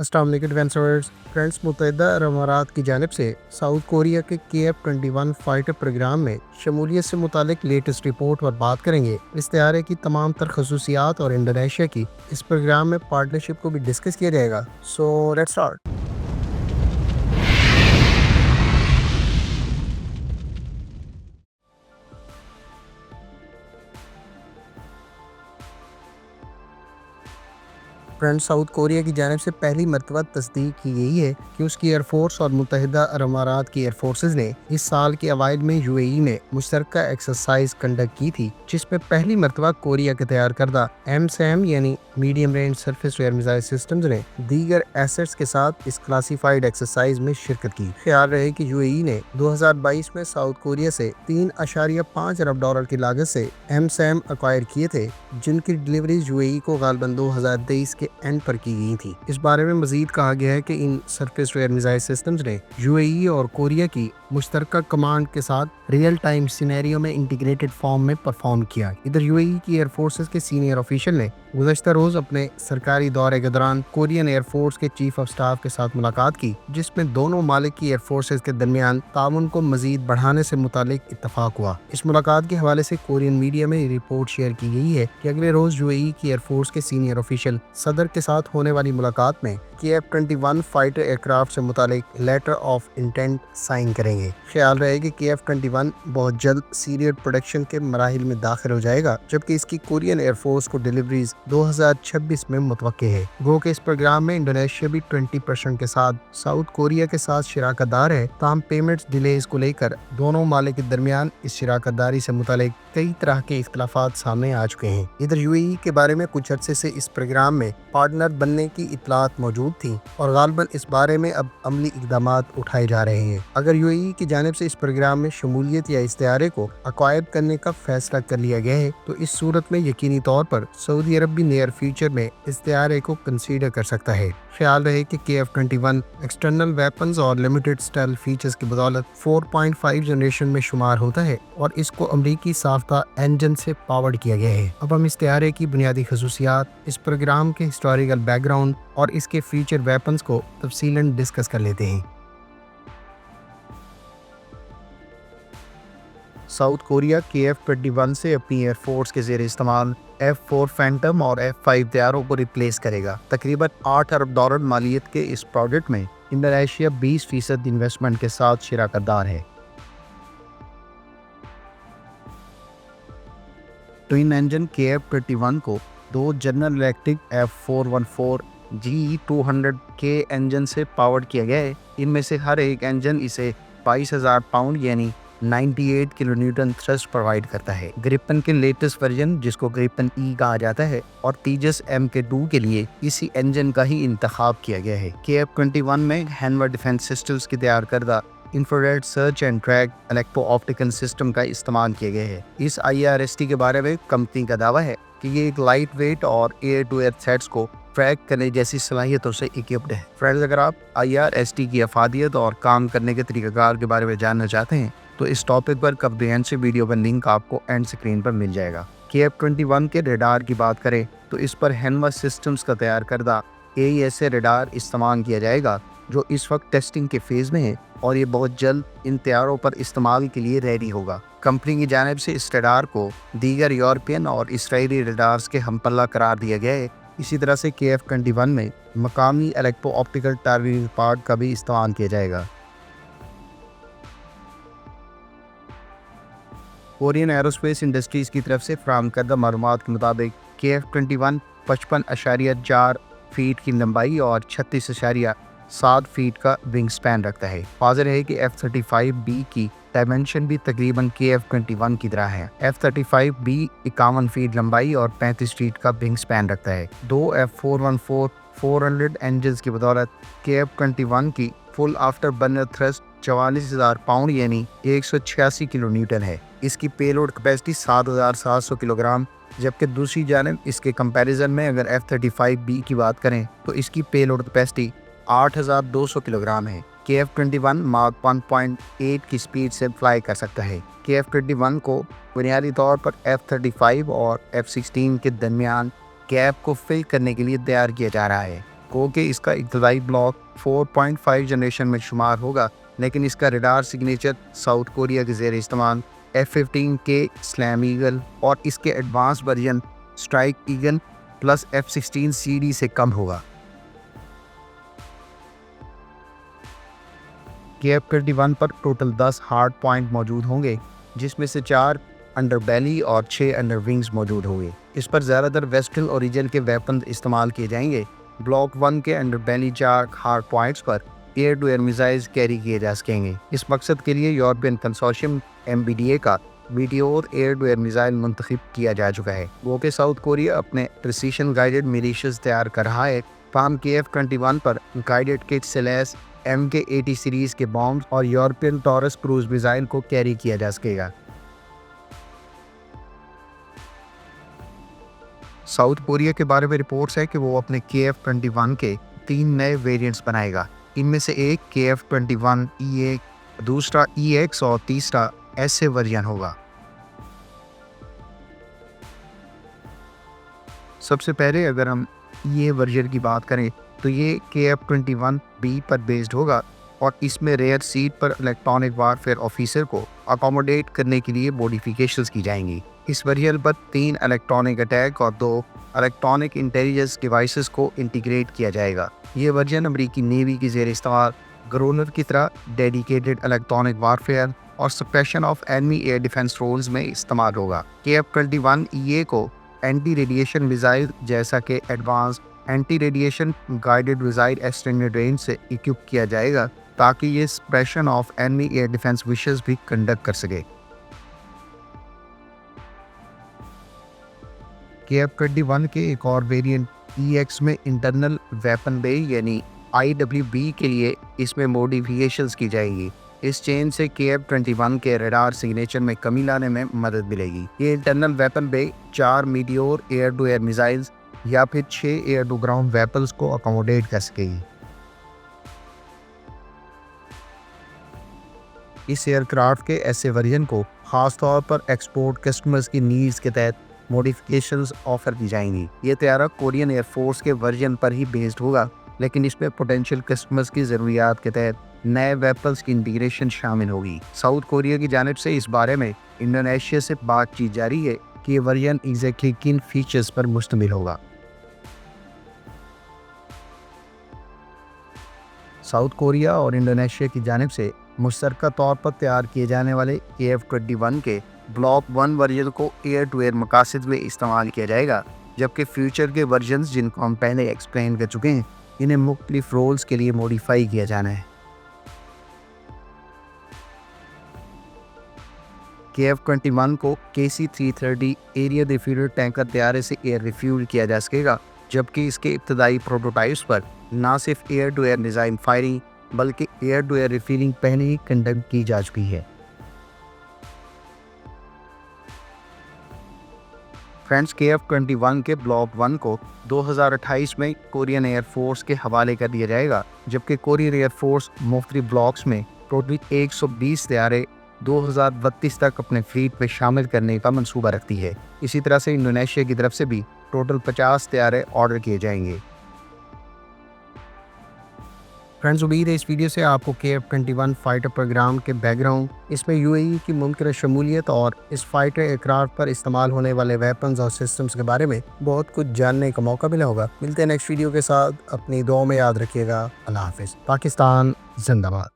अस्सलाम वालेकुम डिफेंसर्स फ्रेंड्स। मुत्तहिदा अरब अमारात की जानिब से साउथ कोरिया के KF-21 फाइटर प्रोग्राम में शमूलियत से मुतालिक लेटेस्ट रिपोर्ट पर बात करेंगे। इस तैयारी की तमाम तर खसूसियात और इंडोनेशिया की इस प्रोग्राम में पार्टनरशिप को भी डिस्कस किया जाएगा। So let's start. Friends, south Korea की जानिब से पहली मरतबा तस्दीक की गई है कि उसकी एयरफोर्स और मुत्तहिदा अरब अमारात की एयरफोर्सेज ने इस साल के अवाइद में UAE में मुश्तरका एक्सरसाइज कंडक्ट की थी, जिसमें पहली मरतबा कोरिया के तैयार करदा MSAM यानी medium range surface to air missile systems ने दीगर एसेट्स के साथ इस क्लासिफाइड एक्सरसाइज में शिरकत की। ख्याल रहे कि UAE ने 2022 में साउथ कोरिया से $3.5 अरब की लागत से MSAM एक्वायर किए थे, जिनकी डिलीवरीज UAE को गालबन 2023 के एंड पर की गई थी। इस बारे में मजीद कहा गया है कि इन surface to air missile systems ने UAE और कोरिया की मुश्तरका कमांड के साथ रियल टाइम सिनेरियो में इंटीग्रेटेड फॉर्म में परफॉर्म किया। इधर UAE की एयरफोर्सेस के सीनियर ऑफिशियल ने गुज़श्ता रोज अपने सरकारी दौरे के दौरान कोरियन एयरफोर्स के चीफ ऑफ स्टाफ के साथ मुलाकात की, जिसमें दोनों मालिक की एयरफोर्सेस के दरमियान ताउन को मजीद बढ़ाने से मुतालिक इत्तफाक हुआ। इस मुलाकात के हवाले से कोरियन मीडिया में रिपोर्ट शेयर की गई है कि अगले रोज UAE की एयरफोर्स के सीनियर ऑफिशियल सदर के साथ होने वाली मुलाकात में KF-21 फाइटर एयरक्राफ्ट से मुतालिक लेटर ऑफ इंटेंट साइन करेंगे। ख्याल रहे कि KF-21 बहुत जल्द सीरियल प्रोडक्शन के मराहिल में दाखिल हो जाएगा, जबकि इसकी कोरियन एयरफोर्स को डिलीवरीज 2026 में मुतवक्के है। गो के इस प्रोग्राम में इंडोनेशिया भी 20% के साथ साउथ कोरिया के साथ शिराकतदार है। ताम पेमेंट्स डिलेज को लेकर दोनों मालिक के दरमियान इस शिराकतदारी से मुतालिक कई तरह के इख्तलाफात सामने आ चुके हैं। इधर UAE के बारे में कुछ अरसे से इस प्रोग्राम में पार्टनर बनने की इतलात मौजूद थी और गालबन इस बारे में अब अमली इकदामात उठाए जा रहे हैं। अगर UAE की जानिब से इस प्रोग्राम में शमूलियत या इस तैयारे को एक्वायर करने का फैसला कर लिया गया है, तो इस सूरत में यकीनी तौर पर सऊदी अरब भी नियर फ्यूचर में इस तैयारे को कंसीडर कर सकता है। ख्याल रहे कि KF-21 एक्सटर्नल वेपन्स और लिमिटेड स्टेल्थ फीचर्स की बदौलत 4.5 जनरेशन में शुमार होता है और इसको अमरीकी साफ्ता इंजन से पावर्ड किया गया है। अब हम इस तैयारे की बुनियादी खसूसियात, इस प्रोग्राम के हिस्टोरिकल बैकग्राउंड और इसके फ्यूचर वेपन्स को तफसीलन डिस्कस कर लेते हैं। साउथ कोरिया KF-21 से अपनी एयरफोर्स के ज़ेर इस्तेमाल F4 फैंटम और F5 तैयारों को रिप्लेस करेगा। तकरीबन $8 अरब मालियत के इस प्रोजेक्ट में इंडोनेशिया 20% इन्वेस्टमेंट के साथ शिराकतदार है। ट्विन इंजन KF-21 को दो general electric F414 GE200K engine से पावर्ड किया गया है। इनमें से हर एक इंजन इसे 22,000 पाउंड यानी 98 किलो न्यूटन थ्रस्ट प्रोवाइड करता है। ग्रिपन के लेटेस्ट वर्जन, जिसको ग्रिपन E कहा जाता है, और तेजस MK2 के लिए इसी इंजन का ही इंतखाब किया गया है। KF-21 में हैनवा डिफेंस सिस्टम्स की तैयार करदा infrared search and track electro optical system का इस्तेमाल किया गया है। इस IRST के बारे में कंपनी का दावा है कि ये एक लाइट वेट और एयर टू एयर थ्रेट्स को ट्रैक करने जैसी सलाहियतों से इक्विप्ड है। फ्रेंड्स, अगर आप IRST की अफादियत और काम करने के तरीक़ाकार के बारे में जानना चाहते हैं तो इस टॉपिक पर कम्प्रिहेंसिव वीडियो का लिंक आपको एंड स्क्रीन पर मिल जाएगा। KF-21 के रेडार की बात करें तो इस पर हैनवा सिस्टम्स का तैयार करदा AESA रेडार इस्तेमाल किया जाएगा, जो इस वक्त टेस्टिंग के फेज़ में है और ये बहुत जल्द इन तैयारों पर इस्तेमाल के लिए रेडी होगा। कंपनी की जानिब से इस रेडार को दीगर यूरोपियन और इसराइली रेडार्स के हमपल्ला करार दिया गया है। इसी तरह से KF-21 में मकामी इलेक्ट्रो ऑप्टिकल टारगेटिंग पार्ट का भी इस्तेमाल किया जाएगा। कोरियन एरोस्पेस इंडस्ट्रीज़ की तरफ से फराहम करदा मालूमात के मुताबिक KF-21 55.4 फीट की लंबाई और 36.7 फीट का विंग स्पैन रखता है। वाज़ेह है कि F-35B की डायमेंशन भी तकरीबन KF-21 की तरह है। F-35B 51 फीट लंबाई और 35 फीट का विंग स्पैन रखता है। दो F414-400 इंजन की बदौलत KF-21 की full after burner thrust 44,000 pound यानी 186 किलो न्यूटन है। इसकी पेलोड कैपेसिटी 7,700 किलोग्राम, जबकि दूसरी जानिब इसके कंपैरिजन में अगर F-35B की बात करें तो इसकी पेलोड कैपेसिटी 8,200 किलोग्राम है। KF-21 मार्क 1.8 की स्पीड से फ्लाई कर सकता है। KF-21 को बुनियादी तौर पर F-35 और F-16 के दरमियान गैप को फिल करने के लिए तैयार किया जा रहा है। کو کہ اس کا ابتدائی بلاک 4.5 جنریشن میں شمار ہوگا، لیکن اس کا ریڈار سگنیچر ساؤتھ کوریا کے زیر استعمال F-15 کے سلیم ایگل اور اس کے advance version strike eagle plus F-16 CD سے کم ہوگا۔ KF-21 پر ٹوٹل 10 ہارڈ پوائنٹ موجود ہوں گے، جس میں سے 4 انڈر بیلی اور 6 انڈر ونگز موجود ہوں گے۔ اس پر زیادہ تر ویسٹرن اوریجن کے ویپنز استعمال کیے جائیں گے۔ بلاک 1 کے انڈر بیلی 4 ہارڈ پوائنٹس پر air to air missiles carry کیے جا سکیں گے۔ اس مقصد کے لیے یورپین کنسورشیم MBDA کا Meteor air to air missile منتخب کیا جا چکا ہے، وہ کہ ساؤتھ کوریا اپنے پریسیشن گائیڈڈ میلیشیاز تیار کر رہا ہے۔ تاہم KF-21 پر گائیڈڈ کٹ سے لیس MK-80 سیریز کے بامز اور یورپین ٹورس کروز میزائل کو کیری کیا جا سکے گا۔ ساؤتھ کوریا کے بارے میں رپورٹس ہے کہ وہ اپنے KF-21 کے 3 نئے ویریئنٹس بنائے گا۔ ان میں سے ایک KF-21E1، دوسرا EX اور تیسرا SA ورژن ہوگا۔ سب سے پہلے اگر ہم EA ورژن کی بات کریں تو یہ KF-21B پر بیسڈ ہوگا اور اس میں ریئر سیٹ پر الیکٹرانک وارفیئر آفیسر کو اکوموڈیٹ کرنے کے لیے موڈیفیکیشنز کی جائیں گی۔ اس ورژن پر 3 الیکٹرانک اٹیک اور 2 الیکٹرانک انٹیلیجنس ڈیوائسز کو انٹیگریٹ کیا جائے گا۔ یہ ورژن امریکی نیوی کی زیر استعمال گرونر کی طرح ڈیڈیکیٹڈ الیکٹرانک وارفیئر اور suppression of enemy air defence roles میں استعمال ہوگا۔ KF-21EA کو اینٹی ریڈیشن میزائل جیسا کہ advance anti radiation guided missile extended range سے اکوپ کیا جائے گا تاکہ یہ suppression of enemy air defence missions بھی کنڈکٹ کر سکے۔ KF-21 کے ایک اور ویریئنٹ EX میں انٹرنل ویپن بے یعنی IWB کے لیے اس میں موڈیفیکیشنز کی جائیں گی۔ اس چینج سے KF-21 کے ریڈار سگنیچر میں کمی لانے میں مدد ملے گی۔ یہ internal weapon bay 4 Meteor air to air missiles یا پھر 6 ایئر ٹو گراؤنڈ ویپنز کو اکوموڈیٹ کر سکے گی۔ اس ایئر کرافٹ کے ایسے ورژن کو خاص طور پر ایکسپورٹ کسٹمرز کی نیڈز کے تحت موڈیفیکیشنز آفر کی جائیں گی۔ یہ طیارہ کورین ایئر فورس کے ورژن پر ہی بیسڈ ہوگا، لیکن اس میں پوٹینشیل کسٹمرز کی ضروریات کے تحت نئے ویپنز کی انٹیگریشن شامل ہوگی۔ ساؤتھ کوریا کی جانب سے اس بارے میں انڈونیشیا سے بات چیت جاری ہے کہ یہ ورژن ایگزیکٹلی کن فیچرز پر مشتمل ہوگا۔ ساؤتھ کوریا اور انڈونیشیا کی جانب سے مشترکہ طور پر تیار کیے جانے والے KF-21 کے بلاک 1 ورژن کو ایئر ٹو ایئر مقاصد میں استعمال کیا جائے گا، جبکہ فیوچر کے ورژنز جن کو ہم پہلے ایکسپلین کر چکے ہیں انہیں مختلف رولز کے لیے موڈیفائی کیا جانا ہے۔ KF-21 کو KC-330 ایریا ریفیولر ٹینکر طیارے سے ایئر ریفیول کیا جا سکے گا، جبکہ اس کے ابتدائی پروٹوٹائپس پر نہ صرف air to air missile firing بلکہ ایئر ٹو ایئر ریفیلنگ پہلے ہی کنڈکٹ کی جا چکی ہے۔ فرینڈز، KF-21 کے بلاک 1 کو 2028 میں کورین ایئر فورس کے حوالے کر دیا جائے گا، جبکہ کورین ایئر فورس مختلف بلاکس میں ٹوٹل 120 طیارے 2032 تک اپنے فلیٹ میں شامل کرنے کا منصوبہ رکھتی ہے۔ اسی طرح سے انڈونیشیا کی طرف سے بھی ٹوٹل 50 طیارے آرڈر کیے جائیں گے۔ فرینڈز، امید ہے اس ویڈیو سے آپ کو KF-21 فائٹر پروگرام کے بیک گراؤنڈ، اس میں UAE کی ممکنہ شمولیت اور اس فائٹر ایئرکرافٹ پر استعمال ہونے والے ویپنز اور سسٹمز کے بارے میں بہت کچھ جاننے کا موقع ملا ہوگا۔ ملتے ہیں نیکسٹ ویڈیو کے ساتھ، اپنی دعاؤں میں یاد رکھیے گا۔ اللہ حافظ۔ پاکستان زندہ باد۔